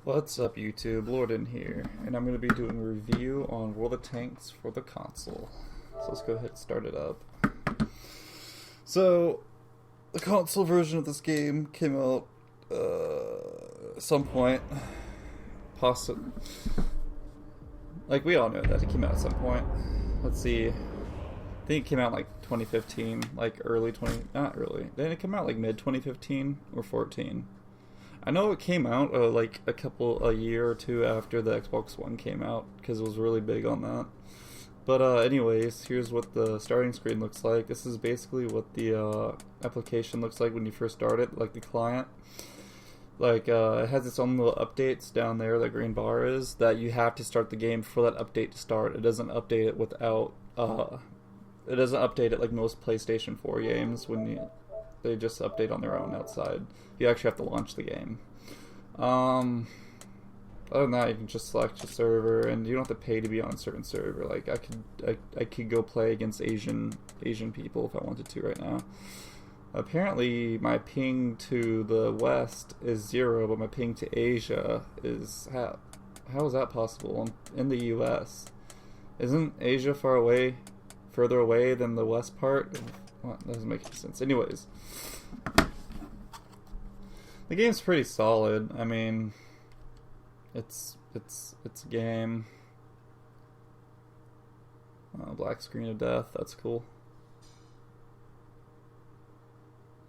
What's up YouTube, Lorden here, and I'm going to be doing a review on World of Tanks for the console. So let's go ahead and start it up. So, the console version of this game came out at some point. Possibly. Like, we all know that it came out at some point. Let's see. I think it came out like 2015, like early 20... Not early. Didn't it come out like mid 2015 or 14? I know it came out like a year or two after the Xbox One came out because it was really big on that. But anyways, here's what the starting screen looks like. This is basically what the application looks like when you first start it, like the client. Like it has its own little updates down there, the green bar is, that you have to start the game for that update to start. It doesn't update it without. It doesn't update it like most PlayStation 4 games when they just update on their own outside. You actually have to launch the game. Other than that, you can just select your server, and you don't have to pay to be on a certain server. Like I could go play against Asian people if I wanted to right now. Apparently, my ping to the west is 0, but my ping to Asia is how is that possible? I'm in the U.S. Isn't Asia further away than the west part? Well, that doesn't make any sense. Anyways, the game's pretty solid. I mean, it's a game. Black screen of death. That's cool.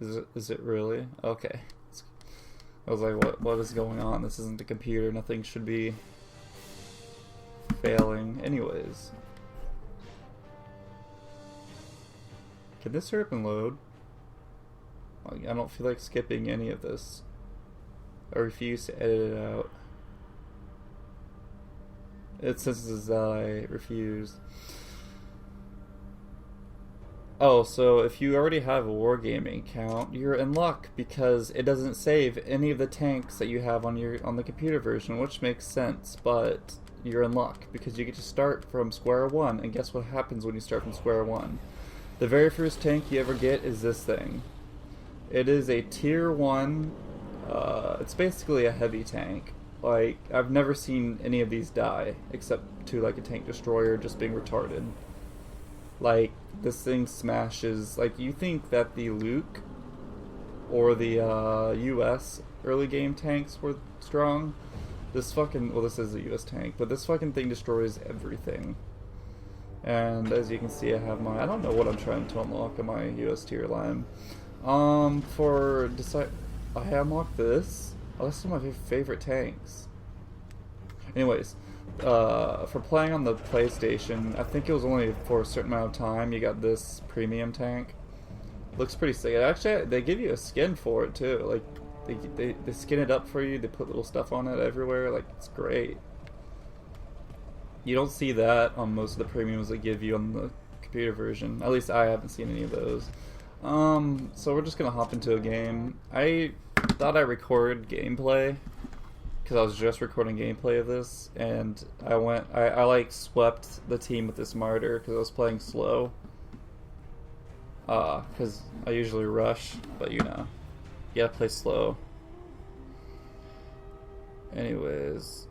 Is it really? Okay. I was like, what is going on? This isn't the computer. Nothing should be failing. Anyways. Can this hurry up and load? Like, I don't feel like skipping any of this. I refuse to edit it out. It says that I refuse. Oh, so if you already have a Wargaming account, you're in luck because it doesn't save any of the tanks that you have on the computer version, which makes sense, but you're in luck because you get to start from square one, and guess what happens when you start from square one? The very first tank you ever get is this thing. It is a tier 1, it's basically a heavy tank. Like, I've never seen any of these die, except to like a tank destroyer just being retarded. Like, this thing smashes, like, you think that the Luke or the US early game tanks were strong? This fucking, well, this is a US tank, but this fucking thing destroys everything. And as you can see, I have my, I don't know what I'm trying to unlock in my US tier line. I unlocked this. Oh, that's one of my favorite tanks. Anyways, for playing on the PlayStation, I think it was only for a certain amount of time, you got this premium tank. Looks pretty sick. Actually, they give you a skin for it too. Like, they skin it up for you, they put little stuff on it everywhere, like, it's great. You don't see that on most of the premiums they give you on the computer version. At least I haven't seen any of those. So we're just gonna hop into a game. I thought I recorded gameplay because I was just recording gameplay of this, and I like swept the team with this martyr because I was playing slow. Because I usually rush, but you know, you gotta play slow. Anyways.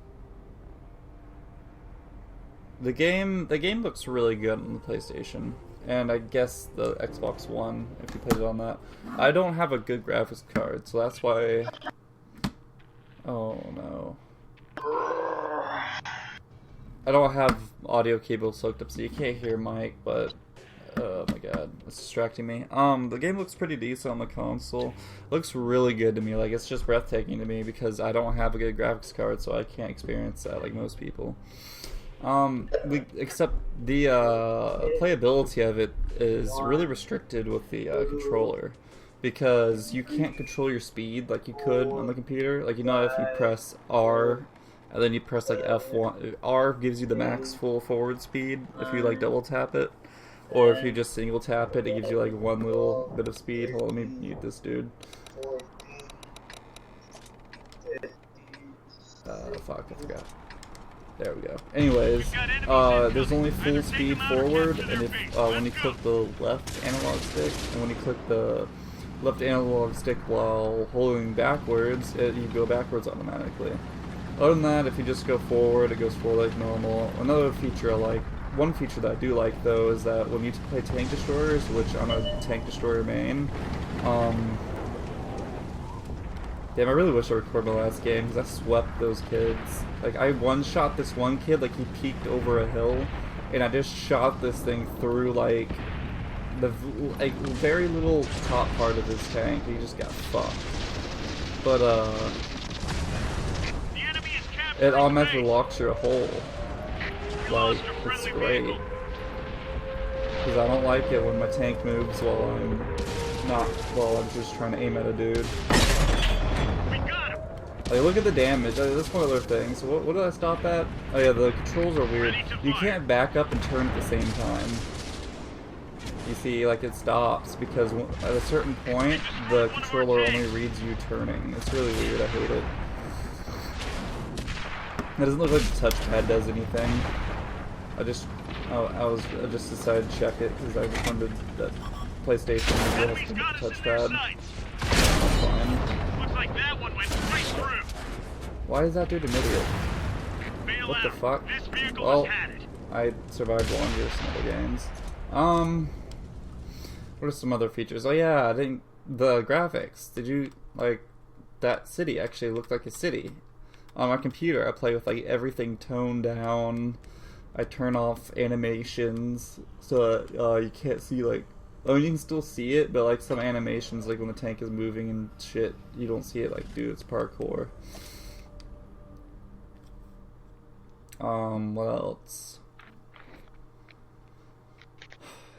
The game looks really good on the PlayStation, and I guess the Xbox One, if you played it on that. I don't have a good graphics card, so that's why... Oh no. I don't have audio cables hooked up, so you can't hear Mike, but... Oh my god, it's distracting me. The game looks pretty decent on the console. It looks really good to me, like, it's just breathtaking to me because I don't have a good graphics card, so I can't experience that like most people. Except the playability of it is really restricted with the controller, because you can't control your speed like you could on the computer. Like, you know, if you press R and then you press like F1, R gives you the max full forward speed if you like double tap it, or if you just single tap it, it gives you like one little bit of speed. Hold on, let me mute this dude. Fuck, I forgot. There we go. Anyways, there's only full speed forward, and if when you click the left analog stick, and when you click the left analog stick while holding backwards, you go backwards automatically. Other than that, if you just go forward, it goes forward like normal. Another feature I like, one feature that I do like though, is that when you play tank destroyers, which I'm a tank destroyer main, damn, I really wish I recorded my last game because I swept those kids. Like, I one-shot this one kid, like he peeked over a hill, and I just shot this thing through like the very little top part of his tank. He just got fucked. But it automatically locks your hole. Like, it's great. Because I don't like it when my tank moves while I'm just trying to aim at a dude. Like, look at the damage. That's one other thing. So what did I stop at? Oh yeah, the controls are weird. You can't back up and turn at the same time. You see, like, it stops because at a certain point, the controller only reads you turning. It's really weird. I hate it. It doesn't look like the touchpad does anything. I just decided to check it because I just wondered that PlayStation has to get the touchpad. That's fine. Looks like that one went right through. Why is that dude an idiot? What the fuck? Well, I survived longer some other games. What are some other features? Oh yeah, I think the graphics. Did you like that city actually looked like a city? On my computer, I play with like everything toned down. I turn off animations so that you can't see like. I mean, you can still see it, but like some animations, like when the tank is moving and shit, you don't see it. Like, dude, it's parkour. What else?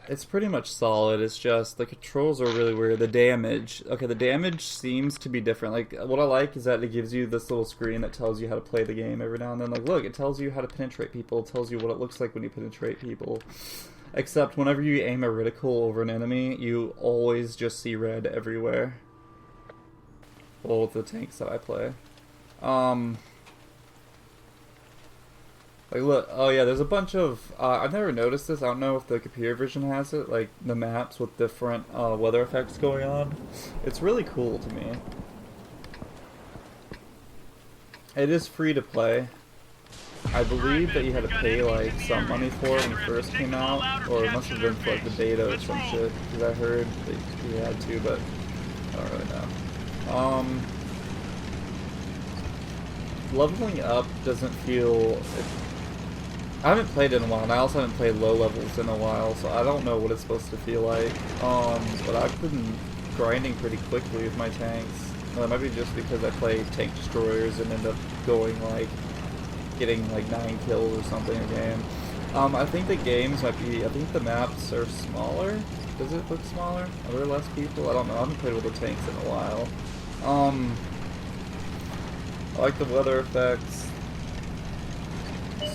It's pretty much solid. It's just the controls are really weird. The damage. Okay, the damage seems to be different. Like, what I like is that it gives you this little screen that tells you how to play the game every now and then. Like, look, it tells you how to penetrate people. It tells you what it looks like when you penetrate people. Except whenever you aim a reticle over an enemy, you always just see red everywhere. Well, with the tanks that I play. Like, look, oh yeah, there's a bunch of, I've never noticed this, I don't know if the computer version has it, like, the maps with different, weather effects going on. It's really cool to me. It is free to play. I believe that you had to pay, like, some money for it when it first came out, or it must have been for, like, the beta or some shit, because I heard that you had to, but I don't really know. Leveling up doesn't feel... I haven't played it in a while, and I also haven't played low levels in a while, so I don't know what it's supposed to feel like. But I've been grinding pretty quickly with my tanks. Well, it might be just because I play tank destroyers and end up going, like, getting, like, 9 kills or something a game. I think the games might be, I think the maps are smaller. Does it look smaller? Are there less people? I don't know. I haven't played with the tanks in a while. I like the weather effects.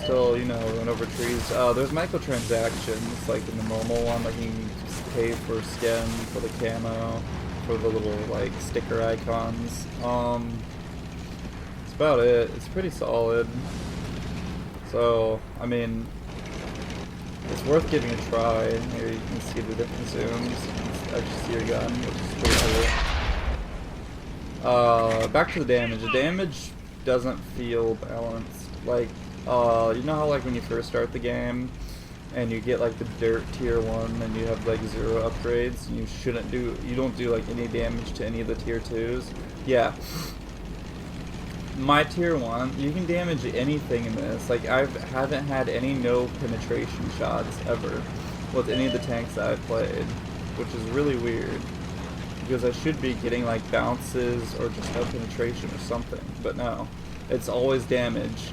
Still, you know, run over trees. There's microtransactions, like in the normal one, like you can pay for skin, for the camo, for the little, like, sticker icons. That's about it. It's pretty solid. So, I mean, it's worth giving a try. Here you can see the different zooms. You can actually see your gun, which is pretty cool. Back to the damage. The damage doesn't feel balanced. Like, you know how, like, when you first start the game and you get, like, the dirt tier 1 and you have, like, 0 upgrades and you don't do, like, any damage to any of the tier 2s? Yeah. My tier 1, you can damage anything in this. Like, I haven't had any no penetration shots ever with any of the tanks that I've played, which is really weird. Because I should be getting, like, bounces or just no penetration or something, but no. It's always damage.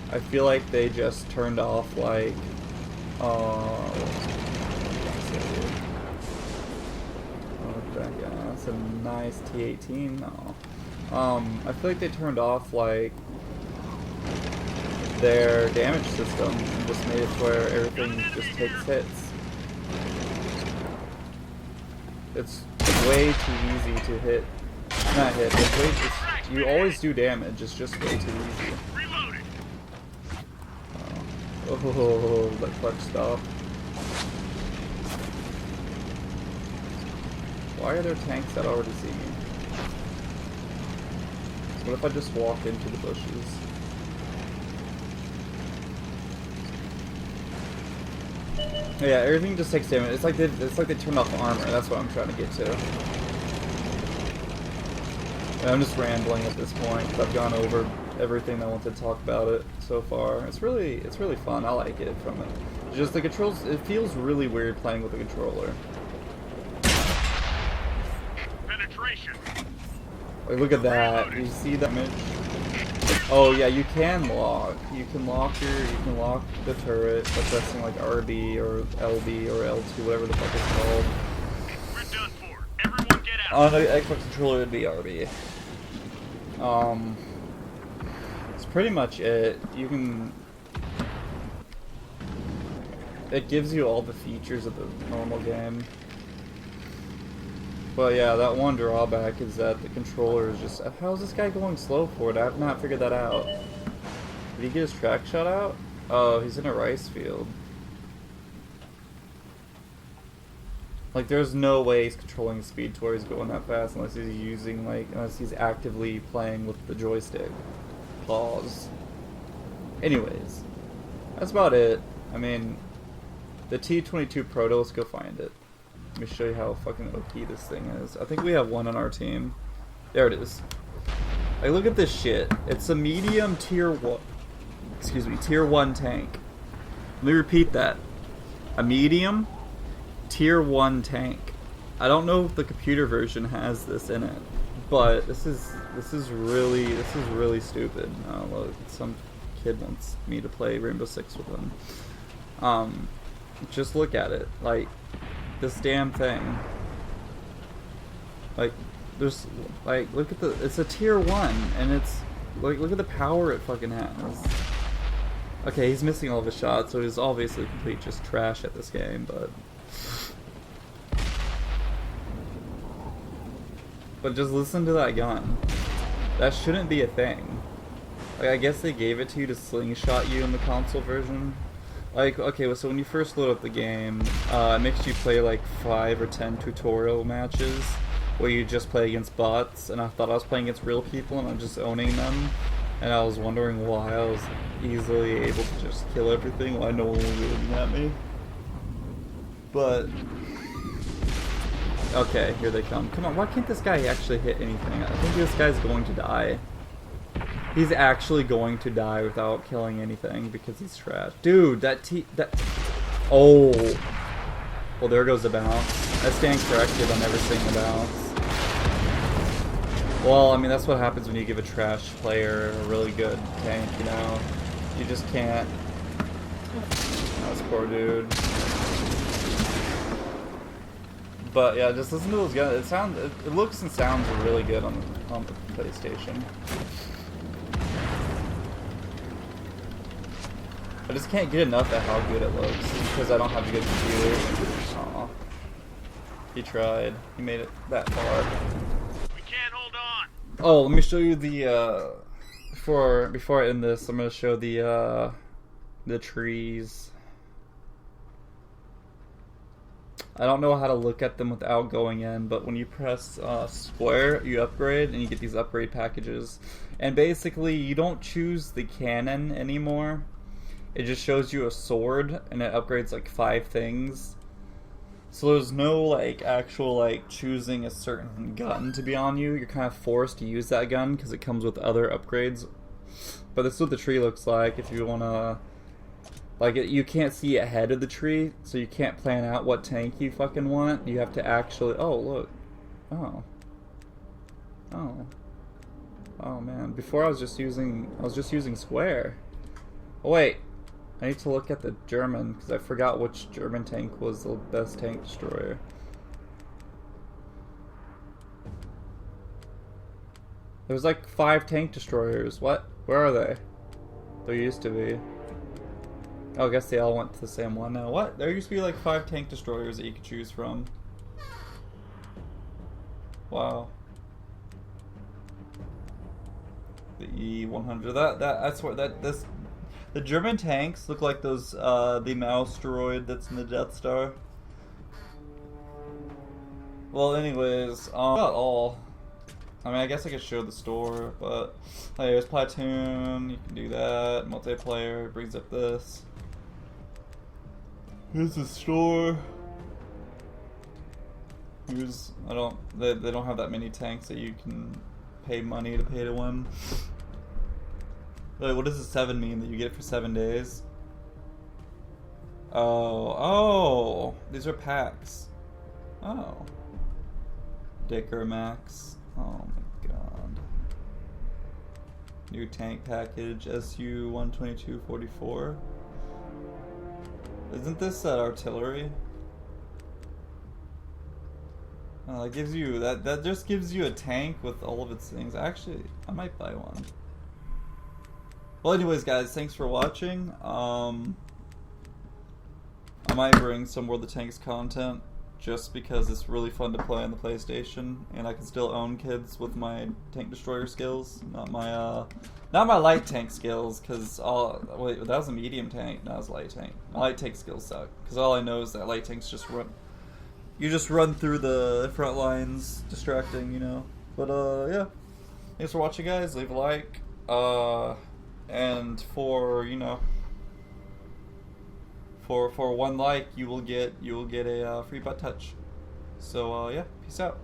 I feel like they just turned off, like, that's a nice T-18 now. I feel like they turned off, like, their damage system and just made it to where everything just takes hits. It's way too easy to hit. Not hit, it's way just, you always do damage, it's just way too easy. Oh, that clutch stop. Why are there tanks that already see me? What if I just walk into the bushes? Yeah, everything just takes damage. It's like they turned off armor. That's what I'm trying to get to. And I'm just rambling at this point because I've gone over everything I want to talk about it so far. It's really fun. I like it from it. Just the controls. It feels really weird playing with a controller. Penetration. Like, look at that. You see that image? Oh yeah, you can lock. You can lock the turret by pressing like RB or LB or L2, whatever the fuck it's called. We're done for. Everyone get out. On the Xbox controller, it'd be RB. It's pretty much it. You can. It gives you all the features of the normal game. But yeah, that one drawback is that the controller is just... How is this guy going slow for it? I have not figured that out. Did he get his track shot out? Oh, he's in a rice field. Like, there's no way he's controlling the speed to where he's going that fast unless he's using, like... Unless he's actively playing with the joystick. Pause. Anyways. That's about it. I mean... The T-22 Proto, let's go find it. Let me show you how fucking OP this thing is. I think we have one on our team. There it is. Like, look at this shit. It's a medium tier 1... Excuse me, tier 1 tank. Let me repeat that. A medium tier 1 tank. I don't know if the computer version has this in it, but this is really stupid. Look, some kid wants me to play Rainbow Six with him. Just look at it. Like, this damn thing. Like, there's, like, look at the, it's a tier 1, and it's, like, look at the power it fucking has. Okay, he's missing all of his shots, so he's obviously complete just trash at this game, but just listen to that gun. That shouldn't be a thing. Like, I guess they gave it to you to slingshot you in the console version. Like, okay, so when you first load up the game, it makes you play like 5 or 10 tutorial matches where you just play against bots, and I thought I was playing against real people and I'm just owning them, and I was wondering why I was easily able to just kill everything while no one was looking at me. But, okay, here they come. Come on, why can't this guy actually hit anything? I think this guy's going to die. He's actually going to die without killing anything because he's trash. Dude, that oh. Well, there goes the bounce. I stand corrected on never seeing the bounce. Well, I mean, that's what happens when you give a trash player a really good tank, you know? You just can't. That's poor dude. But yeah, just listen to those guns. It looks and sounds really good on the PlayStation. I just can't get enough at how good it looks because I don't have a good computer. Aw. He tried. He made it that far. We can't hold on. Oh, let me show you the before I end this, I'm gonna show the trees. I don't know how to look at them without going in, but when you press square, you upgrade, and you get these upgrade packages. And basically, you don't choose the cannon anymore. It just shows you a sword, and it upgrades like 5 things. So there's no like actual like choosing a certain gun to be on you. You're kind of forced to use that gun because it comes with other upgrades. But this is what the tree looks like if you wanna. Like, you can't see ahead of the tree, so you can't plan out what tank you fucking want. You have to actually... Oh, look. Oh. Oh. Oh, man. Before I was just using square. Oh, wait. I need to look at the German, because I forgot which German tank was the best tank destroyer. There's like 5 tank destroyers. What? Where are they? There used to be. Oh, I guess they all went to the same one now. What? There used to be like 5 tank destroyers that you could choose from. Wow. The E100. That's where the German tanks look like those the mouse droid that's in the Death Star. Well, anyways, about all. I mean, I guess I could show the store, but there's Platoon, you can do that. Multiplayer brings up this. Here's the store. Here's, they don't have that many tanks that you can pay money to pay to win. Wait, what does the 7 mean that you get it for 7 days? Oh, these are packs. Oh. Dicker Max. Oh my god. New tank package, SU 12244. Isn't this artillery? That gives you that just gives you a tank with all of its things. Actually, I might buy one. Well, anyways, guys, thanks for watching. I might bring some World of Tanks content just because it's really fun to play on the PlayStation, and I can still own kids with my tank destroyer skills, not my light tank skills. Cause wait, that was a medium tank. No, that was a light tank. My light tank skills suck. Cause all I know is that light tanks just run. You just run through the front lines, distracting, you know. But yeah, thanks for watching, guys. Leave a like. And for for 1 like, you will get a free butt touch. So yeah, peace out.